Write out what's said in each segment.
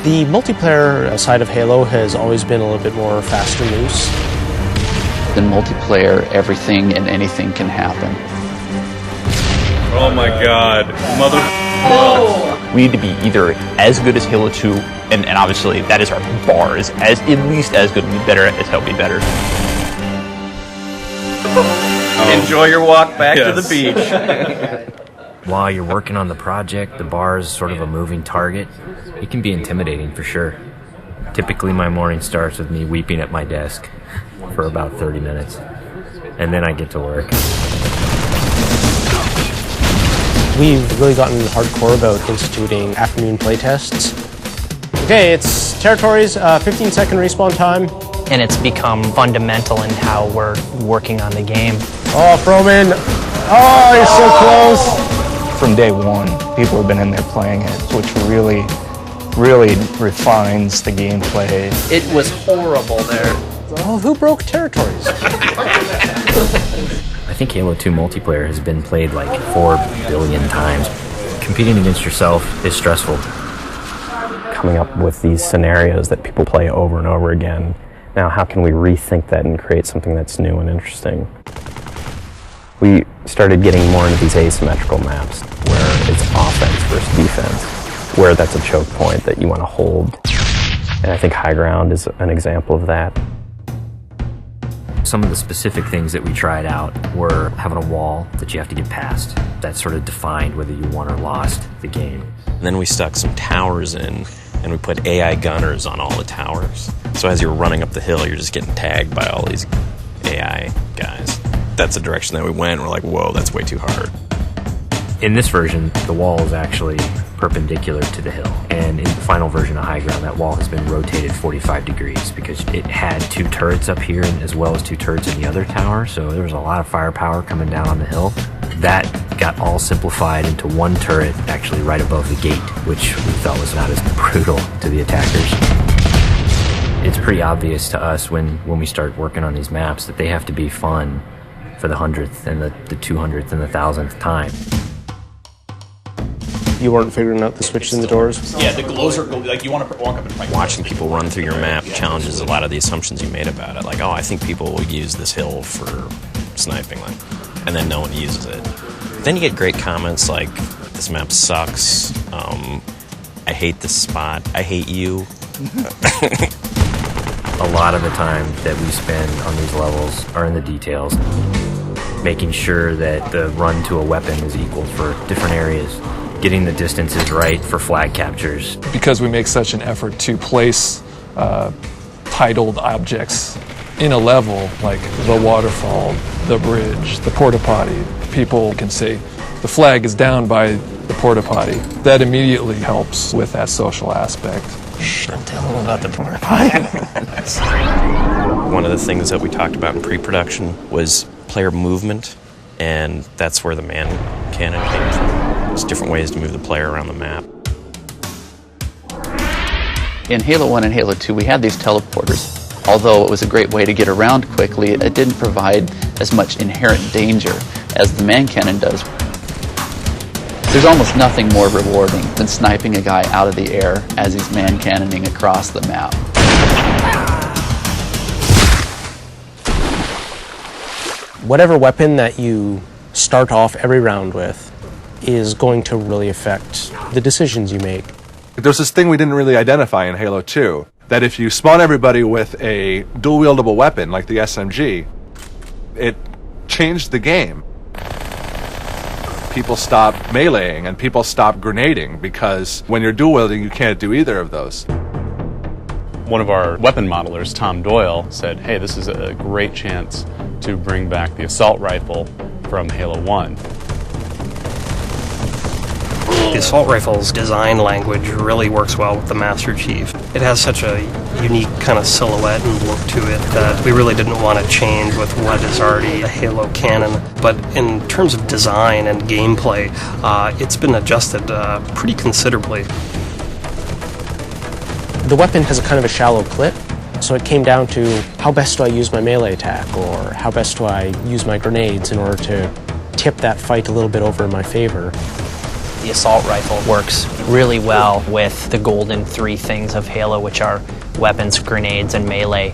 The multiplayer side of Halo has always been a little bit more fast and loose. In multiplayer, everything and anything can happen. Oh my god, mother... Oh. We need to be either as good as Halo 2, and obviously that is our bar, is as at least as good, be better as hell, be better. Enjoy your walk back to the beach. While you're working on the project, the bar is sort of a moving target. It can be intimidating for sure. Typically my morning starts with me weeping at my desk for about 30 minutes, and then I get to work. We've really gotten hardcore about instituting afternoon playtests. Okay, it's territories, 15-second respawn time. And it's become fundamental in how we're working on the game. Oh, Froman! Oh, you're so close! From day one, people have been in there playing it, which really refines the gameplay. It was horrible there. Oh, who broke territories? I think Halo 2 multiplayer has been played like 4 billion times. Competing against yourself is stressful. Coming up with these scenarios that people play over and over again. Now, how can we rethink that and create something that's new and interesting? We started getting more into these asymmetrical maps where it's offense versus defense, where that's a choke point that you want to hold. And I think High Ground is an example of that. Some of the specific things that we tried out were having a wall that you have to get past. That sort of defined whether you won or lost the game. And then we stuck some towers in, and we put AI gunners on all the towers. So as you're running up the hill, you're just getting tagged by all these AI guys. That's the direction that we went. We're like, whoa, that's way too hard. In this version, the wall is actually perpendicular to the hill. And in the final version of High Ground, that wall has been rotated 45 degrees because it had 2 turrets up here as well as 2 turrets in the other tower. So there was a lot of firepower coming down on the hill. That got all simplified into 1 turret actually right above the gate, which we felt was not as brutal to the attackers. It's pretty obvious to us when we start working on these maps that they have to be fun for the 100th and the 200th and the 1000th time. You weren't figuring out the switches in the doors? Yeah, the glows are like you want to walk up and fight. Watching people run through your map challenges a lot of the assumptions you made about it. Like, oh, I think people will use this hill for sniping, and then no one uses it. Then you get great comments like, this map sucks, I hate this spot, I hate you. A lot of the time that we spend on these levels are in the details, making sure that the run to a weapon is equal for different areas, getting the distances right for flag captures. Because we make such an effort to place titled objects in a level, like the waterfall, the bridge, the porta potty, people can say the flag is down by the porta potty. That immediately helps with that social aspect. Don't tell them about the porta potty. One of the things that we talked about in pre-production was player movement, and that's where the man cannon came from. There's different ways to move the player around the map. In Halo 1 and Halo 2, we had these teleporters. Although it was a great way to get around quickly, it didn't provide as much inherent danger as the man cannon does. There's almost nothing more rewarding than sniping a guy out of the air as he's man cannoning across the map. Whatever weapon that you start off every round with is going to really affect the decisions you make. There's this thing we didn't really identify in Halo 2, that if you spawn everybody with a dual-wieldable weapon like the SMG, it changed the game. People stop meleeing and people stop grenading because when you're dual-wielding, you can't do either of those. One of our weapon modelers, Tom Doyle, said, hey, this is a great chance to bring back the assault rifle from Halo 1. The assault rifle's design language really works well with the Master Chief. It has such a unique kind of silhouette and look to it that we really didn't want to change with what is already a Halo canon. But in terms of design and gameplay, it's been adjusted pretty considerably. The weapon has a kind of a shallow clip, so it came down to how best do I use my melee attack, or how best do I use my grenades in order to tip that fight a little bit over in my favor. The assault rifle works really well with the golden three things of Halo, which are weapons, grenades, and melee.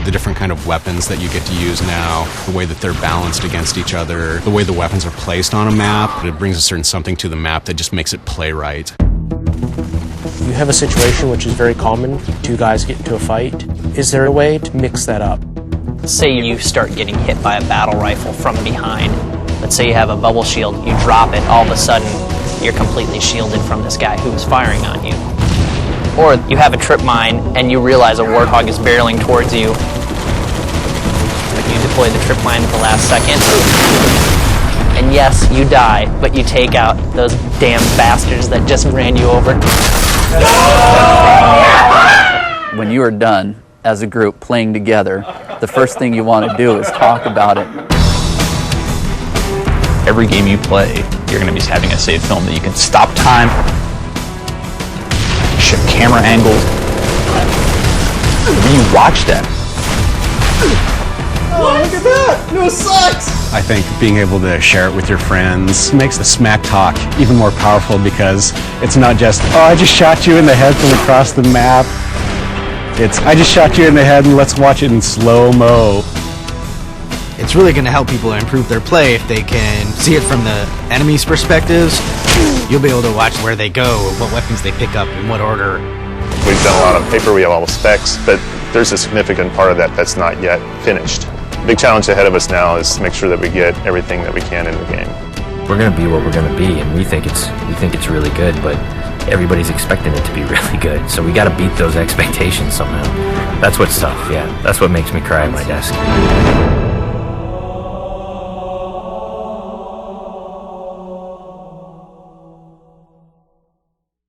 The different kind of weapons that you get to use now, the way that they're balanced against each other, the way the weapons are placed on a map, it brings a certain something to the map that just makes it play right. You have a situation which is very common, two guys get into a fight. Is there a way to mix that up? Say you start getting hit by a battle rifle from behind. Let's say you have a bubble shield, you drop it, all of a sudden you're completely shielded from this guy who is firing on you. Or you have a trip mine and you realize a warthog is barreling towards you. But you deploy the trip mine at the last second. And yes, you die, but you take out those damn bastards that just ran you over. When you are done as a group playing together, the first thing you want to do is talk about it. Every game you play, you're going to be having a save film that you can stop time, shift camera angles. When you watch that. Oh, look at that! No, it sucks! I think being able to share it with your friends makes the smack talk even more powerful, because it's not just, oh, I just shot you in the head from across the map. It's, I just shot you in the head and let's watch it in slow-mo. It's really going to help people improve their play if they can see it from the enemy's perspectives. You'll be able to watch where they go, what weapons they pick up, in what order. We've done a lot of paper, we have all the specs, but there's a significant part of that that's not yet finished. The big challenge ahead of us now is to make sure that we get everything that we can in the game. We're going to be what we're going to be, and we think it's really good, but everybody's expecting it to be really good, so we got to beat those expectations somehow. That's what's tough, yeah. That's what makes me cry at my desk.